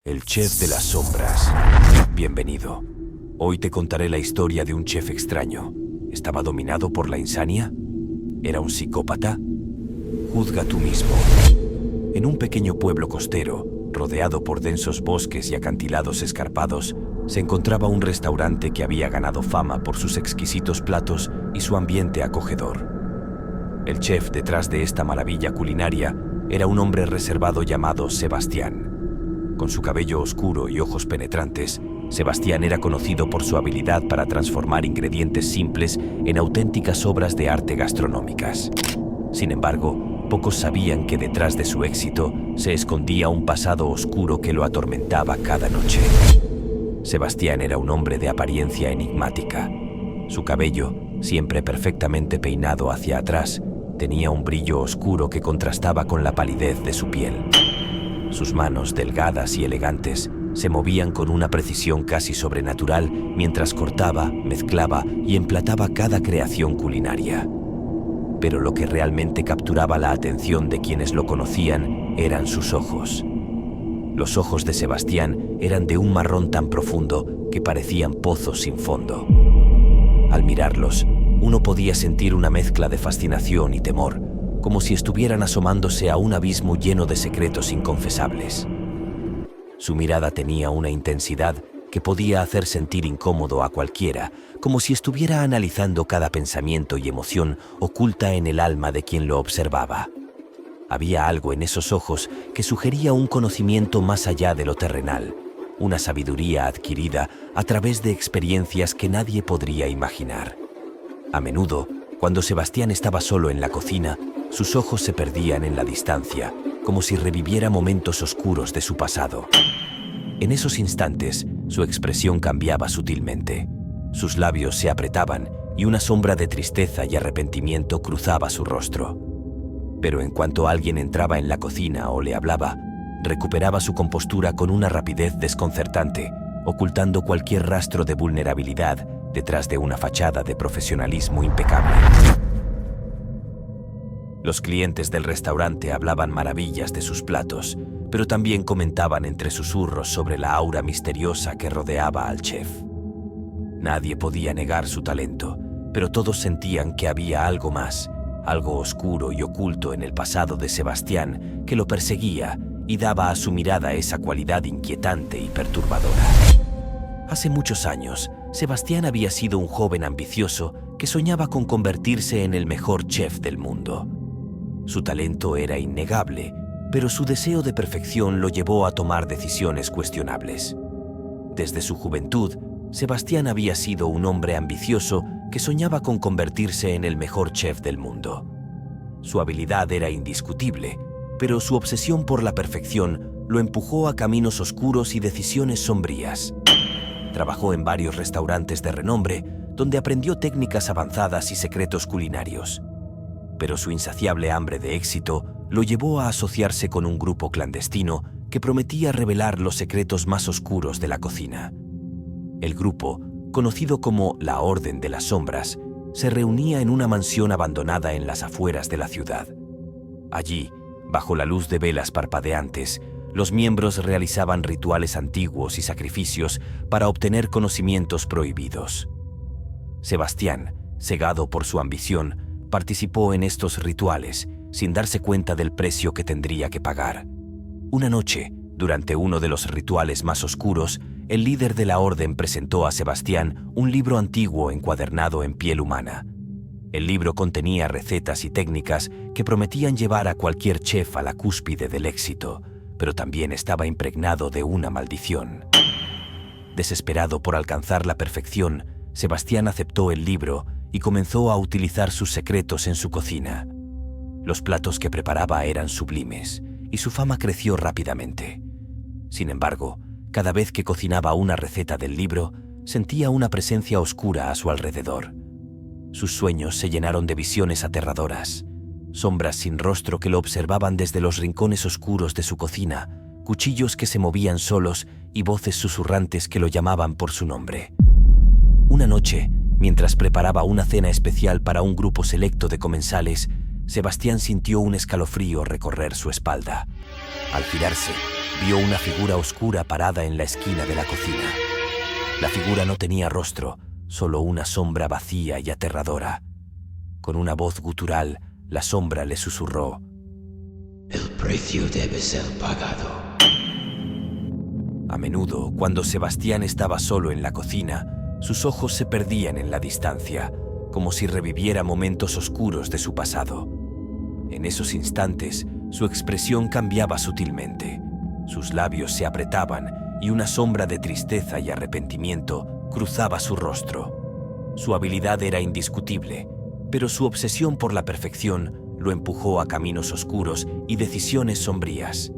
El chef de las sombras. Bienvenido. Hoy te contaré la historia de un chef extraño. ¿Estaba dominado por la insania? ¿Era un psicópata? Juzga tú mismo. En un pequeño pueblo costero, rodeado por densos bosques y acantilados escarpados, se encontraba un restaurante que había ganado fama por sus exquisitos platos y su ambiente acogedor. El chef detrás de esta maravilla culinaria era un hombre reservado llamado Sebastián. Con su cabello oscuro y ojos penetrantes, Sebastián era conocido por su habilidad para transformar ingredientes simples en auténticas obras de arte gastronómicas. Sin embargo, pocos sabían que detrás de su éxito se escondía un pasado oscuro que lo atormentaba cada noche. Sebastián era un hombre de apariencia enigmática. Su cabello, siempre perfectamente peinado hacia atrás, tenía un brillo oscuro que contrastaba con la palidez de su piel. Sus manos, delgadas y elegantes, se movían con una precisión casi sobrenatural mientras cortaba, mezclaba y emplataba cada creación culinaria. Pero lo que realmente capturaba la atención de quienes lo conocían eran sus ojos. Los ojos de Sebastián eran de un marrón tan profundo que parecían pozos sin fondo. Al mirarlos, uno podía sentir una mezcla de fascinación y temor, como si estuvieran asomándose a un abismo lleno de secretos inconfesables. Su mirada tenía una intensidad que podía hacer sentir incómodo a cualquiera, como si estuviera analizando cada pensamiento y emoción oculta en el alma de quien lo observaba. Había algo en esos ojos que sugería un conocimiento más allá de lo terrenal, una sabiduría adquirida a través de experiencias que nadie podría imaginar. A menudo, cuando Sebastián estaba solo en la cocina, sus ojos se perdían en la distancia, como si reviviera momentos oscuros de su pasado. En esos instantes, su expresión cambiaba sutilmente. Sus labios se apretaban y una sombra de tristeza y arrepentimiento cruzaba su rostro. Pero en cuanto alguien entraba en la cocina o le hablaba, recuperaba su compostura con una rapidez desconcertante, ocultando cualquier rastro de vulnerabilidad detrás de una fachada de profesionalismo impecable. Los clientes del restaurante hablaban maravillas de sus platos, pero también comentaban entre susurros sobre la aura misteriosa que rodeaba al chef. Nadie podía negar su talento, pero todos sentían que había algo más, algo oscuro y oculto en el pasado de Sebastián que lo perseguía y daba a su mirada esa cualidad inquietante y perturbadora. Hace muchos años, Sebastián había sido un joven ambicioso que soñaba con convertirse en el mejor chef del mundo. Su talento era innegable, pero su deseo de perfección lo llevó a tomar decisiones cuestionables. Desde su juventud, Sebastián había sido un hombre ambicioso que soñaba con convertirse en el mejor chef del mundo. Su habilidad era indiscutible, pero su obsesión por la perfección lo empujó a caminos oscuros y decisiones sombrías. Trabajó en varios restaurantes de renombre, donde aprendió técnicas avanzadas y secretos culinarios. Pero su insaciable hambre de éxito lo llevó a asociarse con un grupo clandestino que prometía revelar los secretos más oscuros de la cocina. El grupo, conocido como la Orden de las Sombras, se reunía en una mansión abandonada en las afueras de la ciudad. Allí, bajo la luz de velas parpadeantes, los miembros realizaban rituales antiguos y sacrificios para obtener conocimientos prohibidos. Sebastián, cegado por su ambición, participó en estos rituales sin darse cuenta del precio que tendría que pagar. Una noche, durante uno de los rituales más oscuros, el líder de la orden presentó a Sebastián un libro antiguo encuadernado en piel humana. El libro contenía recetas y técnicas que prometían llevar a cualquier chef a la cúspide del éxito, pero también estaba impregnado de una maldición. Desesperado por alcanzar la perfección, Sebastián aceptó el libro y comenzó a utilizar sus secretos en su cocina. Los platos que preparaba eran sublimes y su fama creció rápidamente. Sin embargo, cada vez que cocinaba una receta del libro, sentía una presencia oscura a su alrededor. Sus sueños se llenaron de visiones aterradoras, sombras sin rostro que lo observaban desde los rincones oscuros de su cocina, cuchillos que se movían solos y voces susurrantes que lo llamaban por su nombre. Una noche, mientras preparaba una cena especial para un grupo selecto de comensales, Sebastián sintió un escalofrío recorrer su espalda. Al girarse, vio una figura oscura parada en la esquina de la cocina. La figura no tenía rostro, solo una sombra vacía y aterradora. Con una voz gutural, la sombra le susurró: "El precio debe ser pagado". A menudo, cuando Sebastián estaba solo en la cocina, sus ojos se perdían en la distancia, como si reviviera momentos oscuros de su pasado. En esos instantes, su expresión cambiaba sutilmente. Sus labios se apretaban y una sombra de tristeza y arrepentimiento cruzaba su rostro. Su habilidad era indiscutible, pero su obsesión por la perfección lo empujó a caminos oscuros y decisiones sombrías.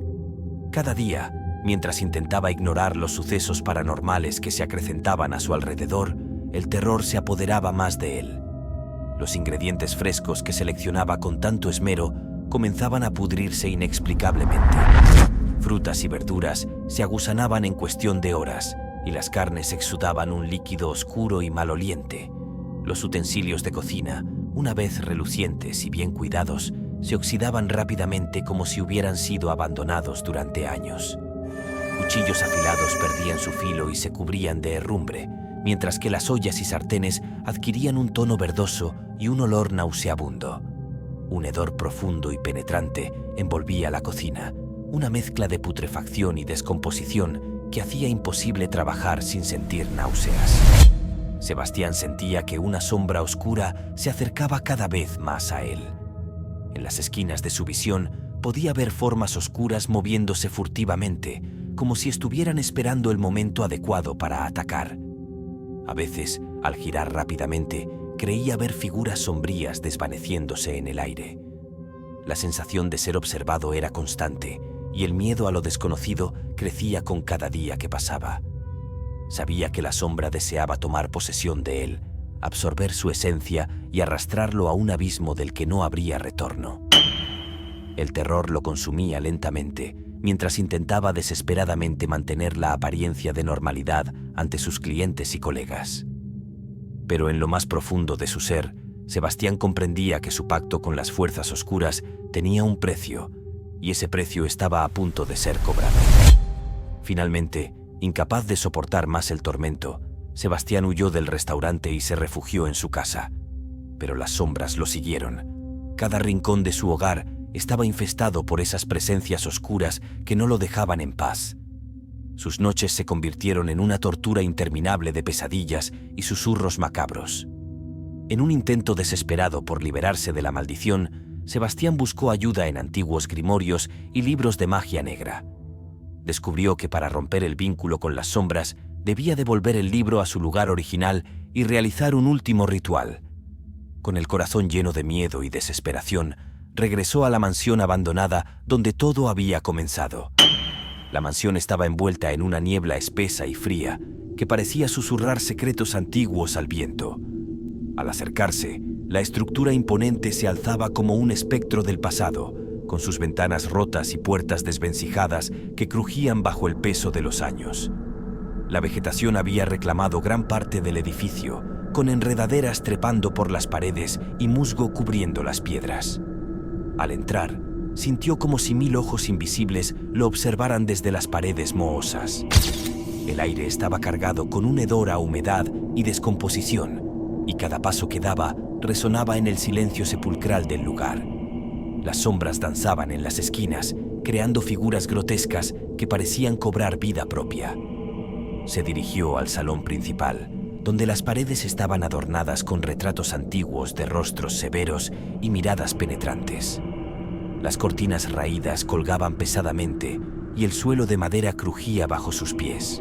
Cada día, mientras intentaba ignorar los sucesos paranormales que se acrecentaban a su alrededor, el terror se apoderaba más de él. Los ingredientes frescos que seleccionaba con tanto esmero comenzaban a pudrirse inexplicablemente. Frutas y verduras se agusanaban en cuestión de horas, y las carnes exudaban un líquido oscuro y maloliente. Los utensilios de cocina, una vez relucientes y bien cuidados, se oxidaban rápidamente como si hubieran sido abandonados durante años. Cuchillos afilados perdían su filo y se cubrían de herrumbre, mientras que las ollas y sartenes adquirían un tono verdoso y un olor nauseabundo. Un hedor profundo y penetrante envolvía la cocina, una mezcla de putrefacción y descomposición que hacía imposible trabajar sin sentir náuseas. Sebastián sentía que una sombra oscura se acercaba cada vez más a él. En las esquinas de su visión podía ver formas oscuras moviéndose furtivamente, como si estuvieran esperando el momento adecuado para atacar. A veces, al girar rápidamente, creía ver figuras sombrías desvaneciéndose en el aire. La sensación de ser observado era constante, y el miedo a lo desconocido crecía con cada día que pasaba. Sabía que la sombra deseaba tomar posesión de él, absorber su esencia y arrastrarlo a un abismo del que no habría retorno. El terror lo consumía lentamente, mientras intentaba desesperadamente mantener la apariencia de normalidad ante sus clientes y colegas. Pero en lo más profundo de su ser, Sebastián comprendía que su pacto con las fuerzas oscuras tenía un precio, y ese precio estaba a punto de ser cobrado. Finalmente, incapaz de soportar más el tormento, Sebastián huyó del restaurante y se refugió en su casa. Pero las sombras lo siguieron. Cada rincón de su hogar estaba infestado por esas presencias oscuras que no lo dejaban en paz. Sus noches se convirtieron en una tortura interminable de pesadillas y susurros macabros. En un intento desesperado por liberarse de la maldición, Sebastián buscó ayuda en antiguos grimorios y libros de magia negra. Descubrió que para romper el vínculo con las sombras, debía devolver el libro a su lugar original y realizar un último ritual. Con el corazón lleno de miedo y desesperación, regresó a la mansión abandonada donde todo había comenzado. La mansión estaba envuelta en una niebla espesa y fría que parecía susurrar secretos antiguos al viento. Al acercarse, la estructura imponente se alzaba como un espectro del pasado, con sus ventanas rotas y puertas desvencijadas que crujían bajo el peso de los años. La vegetación había reclamado gran parte del edificio, con enredaderas trepando por las paredes y musgo cubriendo las piedras. Al entrar, sintió como si 1000 ojos invisibles lo observaran desde las paredes mohosas. El aire estaba cargado con un hedor a humedad y descomposición, y cada paso que daba resonaba en el silencio sepulcral del lugar. Las sombras danzaban en las esquinas, creando figuras grotescas que parecían cobrar vida propia. Se dirigió al salón principal, donde las paredes estaban adornadas con retratos antiguos de rostros severos y miradas penetrantes. Las cortinas raídas colgaban pesadamente y el suelo de madera crujía bajo sus pies.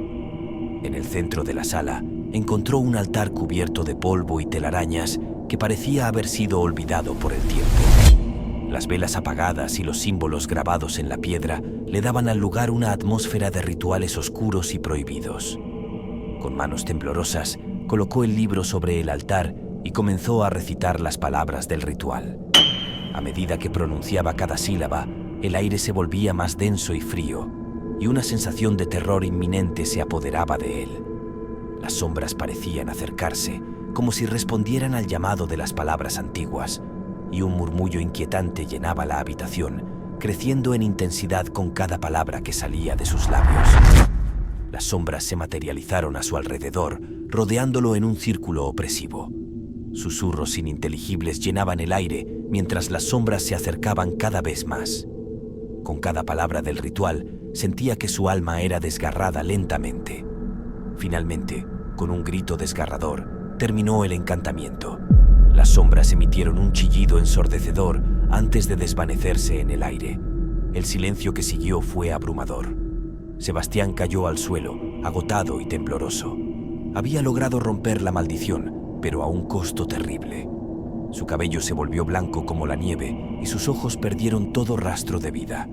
En el centro de la sala encontró un altar cubierto de polvo y telarañas que parecía haber sido olvidado por el tiempo. Las velas apagadas y los símbolos grabados en la piedra le daban al lugar una atmósfera de rituales oscuros y prohibidos. Con manos temblorosas, colocó el libro sobre el altar y comenzó a recitar las palabras del ritual. A medida que pronunciaba cada sílaba, el aire se volvía más denso y frío, y una sensación de terror inminente se apoderaba de él. Las sombras parecían acercarse, como si respondieran al llamado de las palabras antiguas, y un murmullo inquietante llenaba la habitación, creciendo en intensidad con cada palabra que salía de sus labios. Las sombras se materializaron a su alrededor, rodeándolo en un círculo opresivo. Susurros ininteligibles llenaban el aire mientras las sombras se acercaban cada vez más. Con cada palabra del ritual, sentía que su alma era desgarrada lentamente. Finalmente, con un grito desgarrador, terminó el encantamiento. Las sombras emitieron un chillido ensordecedor antes de desvanecerse en el aire. El silencio que siguió fue abrumador. Sebastián cayó al suelo, agotado y tembloroso. Había logrado romper la maldición, pero a un costo terrible. Su cabello se volvió blanco como la nieve y sus ojos perdieron todo rastro de vida.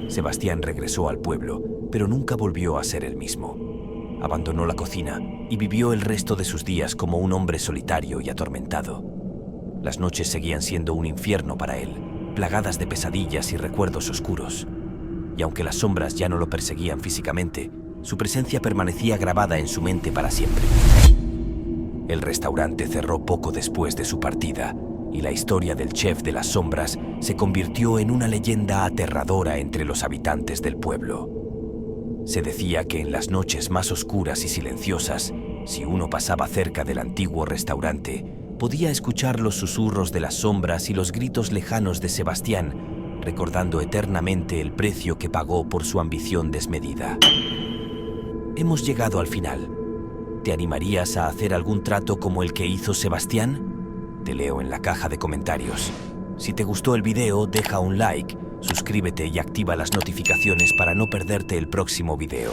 Sebastián regresó al pueblo, pero nunca volvió a ser el mismo. Abandonó la cocina y vivió el resto de sus días como un hombre solitario y atormentado. Las noches seguían siendo un infierno para él, plagadas de pesadillas y recuerdos oscuros. Y aunque las sombras ya no lo perseguían físicamente, su presencia permanecía grabada en su mente para siempre. El restaurante cerró poco después de su partida, y la historia del chef de las sombras se convirtió en una leyenda aterradora entre los habitantes del pueblo. Se decía que en las noches más oscuras y silenciosas, si uno pasaba cerca del antiguo restaurante, podía escuchar los susurros de las sombras y los gritos lejanos de Sebastián, recordando eternamente el precio que pagó por su ambición desmedida. Hemos llegado al final. ¿Te animarías a hacer algún trato como el que hizo Sebastián? Te leo en la caja de comentarios. Si te gustó el video, deja un like, suscríbete y activa las notificaciones para no perderte el próximo video.